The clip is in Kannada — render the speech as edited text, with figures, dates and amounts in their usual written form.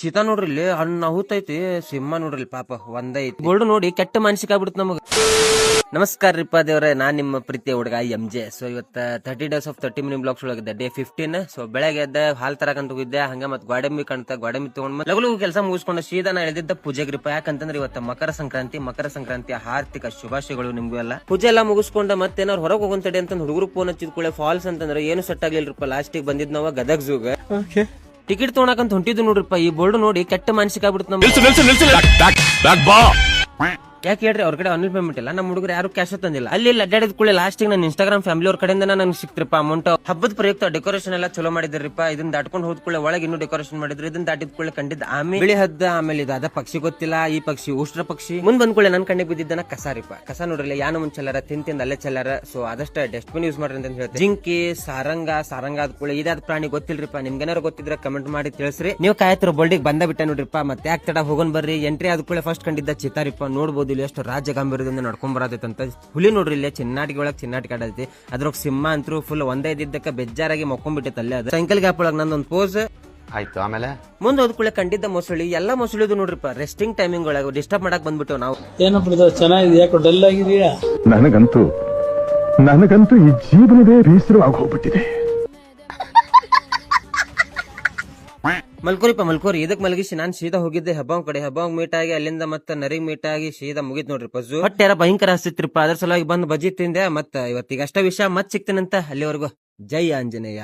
ಚೀತಾ ನೋಡ್ರಿ ಇಲ್ಲಿ ಹಣ್ಣು ಹೂತೈತಿ, ಸಿಂಹ ನೋಡ್ರಿ ಪಾಪ ಒಂದೈತಿ. ಗೋಲ್ಡ್ ನೋಡಿ ಕೆಟ್ಟ ಮಾನಸಿಕ ಆಗ್ಬಿಡುತ್ತೆ ನಮಗ. ನಮಸ್ಕಾರ ರೀಪಾ ದೇವ್ರೆ, ನಾನ್ ನಿಮ್ಮ ಪ್ರೀತಿಯ ಹುಡುಗ MJ. ಸೊ ಇವತ್ತ 30 days of 30 minute ಬ್ಲಾಗ್ಸ್ ಒಳಗಿದ್ದೆ, ಡೇ 15. ಸೊ ಬೆಳಗ್ಗೆ ಎದ್ದ ಹಾಲ್ ತರಕಂತ ಹೋಗಿದ್ದೆ, ಹಂಗ ಮತ್ ಗೋಡಂಬಿ ಕಾಣ್ತಾ ಗೋಡಂಬಿ ತಗೊಂಡ್ ಲಗು ಕೆಲಸ ಮುಗಿಸ್ಕೊಂಡು ಸೀದಾ ನಾ ಎಳ್ದಿದ್ದ ಪೂಜೆಗೆ ರೀಪಾ. ಯಾಕಂತಂದ್ರೆ ಇವತ್ತ ಮಕರ ಸಂಕ್ರಾಂತಿಯ ಹಾರ್ದಿಕ ಶುಭಾಶಯಗಳು ನಿಮ್ಗೂ ಎಲ್ಲ. ಪೂಜೆ ಎಲ್ಲ ಮುಗಿಸ್ಕೊಂಡ ಮತ್ತೇನಾರು ಹೊರಗೆ ಹೋಗೋಂತಡಿ ಅಂತ ಹುಡುಗರು ಫೋನ್ ಹಚ್ಚಿದ ಕೂಡಲೇ ಫಾಲ್ಸ್ ಅಂತಂದ್ರೆ ಏನು ಸೆಟ್ ಆಗ್ಲಿಲ್ರಿಪ್ಪ. ಲಾಸ್ಟಿಗೆ ಬಂದಿದ್ ನಾವ ಗದಗ್ ಝೂಗ ಟಿಕೆಟ್ ತಗೊಳಕಂತ ಹೊಂಟಿದ್ದು ನೋಡ್ರಿಪ್ಪ. ಈ ಬೋರ್ಡ್ ನೋಡಿ ಕೆಟ್ಟ ಮಾನಸಿಕ ಆಗ್ಬಿಡುತ್ತೆ ನಮ್ಗೆ. ಯಾಕೆ ಹೇಳ್ರಿ, ಅವ್ರ ಕಡೆ ಆನ್ಲೈನ್ ಪೇಮೆಂಟ್ ಇಲ್ಲ, ನಮ್ಮ ಹುಡುಗರು ಯಾರು ಕ್ಯಾಶ್ ತಂದಿಲ್ಲ. ಅಲ್ಲಿ ಅಡ್ಡಾಡಿದ ಕೂಡ ಲಾಸ್ಟ್ ನನ್ನ ಇನ್ಸ್ಟಾಗ್ರಾಮ್ ಫ್ಯಾಮಿಲಿ ಅವ್ರ ಕಡೆಯಿಂದ ನನಗೆ ಸಿಕ್ತಿರಪ್ಪ ಅಮೌಂಟ್. ಹಬ್ಬದ ಪ್ರಯುಕ್ತ ಡೆಕೋರೇಷನ್ ಎಲ್ಲ ಚಲೋ ಮಾಡಿದ್ರಿಪ್ಪ. ಇದನ್ನ ದಾಟ್ಕೊಂಡು ಹೋದ್ಕೊಳ್ಳೆ ಒಳಗೆ ಇನ್ನೂ ಡೆಕೋರೇಷನ್ ಮಾಡಿದ್ರು. ಇದನ್ನ ದಾಟಿದ ಕೂಡಲೇ ಕಂಡಿದ್ದ ಆಮೇಲೆ ಬಿಳಿ ಹದ್ದ, ಆಮೇಲೆ ಇದು ಅದ ಪಕ್ಷಿ ಗೊತ್ತಿಲ್ಲ, ಈ ಪಕ್ಷಿ ಉಷ್ಟ್ರ ಪಕ್ಷಿ. ಮುಂದ್ ಬಂದ್ಕೊಳ್ಳೆ ನನ್ ಕಣ್ಣಿಗೆ ಬಿದ್ದಿದ್ದನ ಕಸಾರಿಪ್ಪ. ಕಸ ನೋಡ್ರಿ ಯಾನು ಮುಂಚೆಲ್ಲಾರ ತಿಂದ ಅಲ್ಲೇ ಚೆಲ್ಲಾರ. ಸೊ ಆದಷ್ಟ ಡಸ್ಟ್ಬಿನ್ ಯೂಸ್ ಮಾಡ್ರಿ ಅಂತ ಹೇಳ್ತಾರೆ. ಜಿಂಕಿ ಸಾರಂಗ ಆದ ಕೂಡಲೇ ಇದಾದ ಪ್ರಾಣಿ ಗೊತ್ತಿಲ್ರಿಪ್ಪ. ನಿಮ್ಗೇನಾರು ಗೊತ್ತಿದ್ರೆ ಕಮೆಂಟ್ ಮಾಡಿ ತಿಳಿಸ್ರಿ. ನೀವು ಕಾಯ್ತಿರೋ ಬೋಲ್ಡಿಗೆ ಬಂದ ಬಿಟ್ಟ ನೋಡ್ರಿಪ್ಪ. ಮತ್ತೆ ಯಾಕೆ ತಡ ಹೋಗೋನ್ ಬರ್ರಿ. ಎಂಟ್ರಿ ಆದ ಕೂಡಲೇ ಫಸ್ಟ್ ಕಂಡಿದ್ದ ಚಿತ್ತಾರಿಪ್ಪ. ನೋಡ್ಬೋದು ಇಲ್ಲಿ ಎಷ್ಟು ರಾಜ್ಯ ಗಾಂಭೀರ್ಯದಿಂದ ನಡ್ಕೊಂಡ್ ಬರತೈತಂತ. ಹುಲಿ ನೋಡ್ರಿ ಇಲ್ಲಿ ಚಿನ್ನಾಟಿಗೆ ಒಳಗೆ ಚಿನ್ನಾಟಿಗೆ ಆಡೈತಿ. ಅದ್ರೊಳಗೆ ಸಿಂಹ ಅಂತೂ ಫುಲ್ ಒಂದೇ ಇದ್ದಿದ್ದಕ್ಕೆ ಬೇಜಾರಾಗಿ ಮೊಕ್ಕೊಂಡ್ಬಿಟ್ಟಿತ್ತು ಅಲ್ಲೇ. ಅದು ಸೈಕಲ್ ಗ್ಯಾಪ್ ಒಳಗೆ ನಂದೊಂದು ಪೋಸ್ ಆಯ್ತು. ಆಮೇಲೆ ಮುಂದೆ ಹೋದ್ಕೂಳೆ ಕಂಡಿದ್ದ ಮೊಸಳಿ ಎಲ್ಲ ಮೊಸಳಿದು ನೋಡ್ರಿಪ್ಪ. ರೆಸ್ಟಿಂಗ್ ಟೈಮಿಂಗ್ ಒಳಗೆ ಡಿಸ್ಟರ್ಬ್ ಮಾಡಕ್ ಬಂದ್ಬಿಟ್ಟು ನಾವು. ಏನಪ್ಪ ಚೆನ್ನಾಗಿದೆ, ಯಾಕೋ ಡಲ್ ಆಗಿದೆಯಾ? ನನಗಂತೂ ಈ ಜೀವನವೇ ಬೇಸರವಾಗಿ ಹೋಗ್ಬಿಟ್ಟಿದೆ. ಮಲ್ಕೋರಿ ಇದಕ್ ಮಲಗಿಸಿ ನಾನ್ ಸೀದಾ ಹೋಗಿದ್ದೆ ಹಬ್ಬ ಕಡೆ. ಹಬ್ಬ ಮೀಟ್ ಆಗಿ ಅಲ್ಲಿಂದ ಮತ್ತೆ ನರಿಗೆ ಮೀಟ್ ಆಗಿ ಸೀದಾ ಮುಗಿತ್ ನೋಡ್ರಿ ಪಜು. ಹೊಟ್ಟೆ ಯಾರ ಭಯಂಕರ ಹಸ್ತಿತ್ರಿಪ್ಪ. ಅದ್ರ ಸಲುವಾಗಿ ಬಂದ್ ಬಜಿ ತಿಂದೆ. ಮತ್ತ ಇವತ್ತಿಗೆ ಅಷ್ಟ ವಿಷಯ ಮತ್ ಸಿಗ್ತೇನಂತ. ಅಲ್ಲಿವರೆಗೂ ಜೈ ಆಂಜನೇಯ.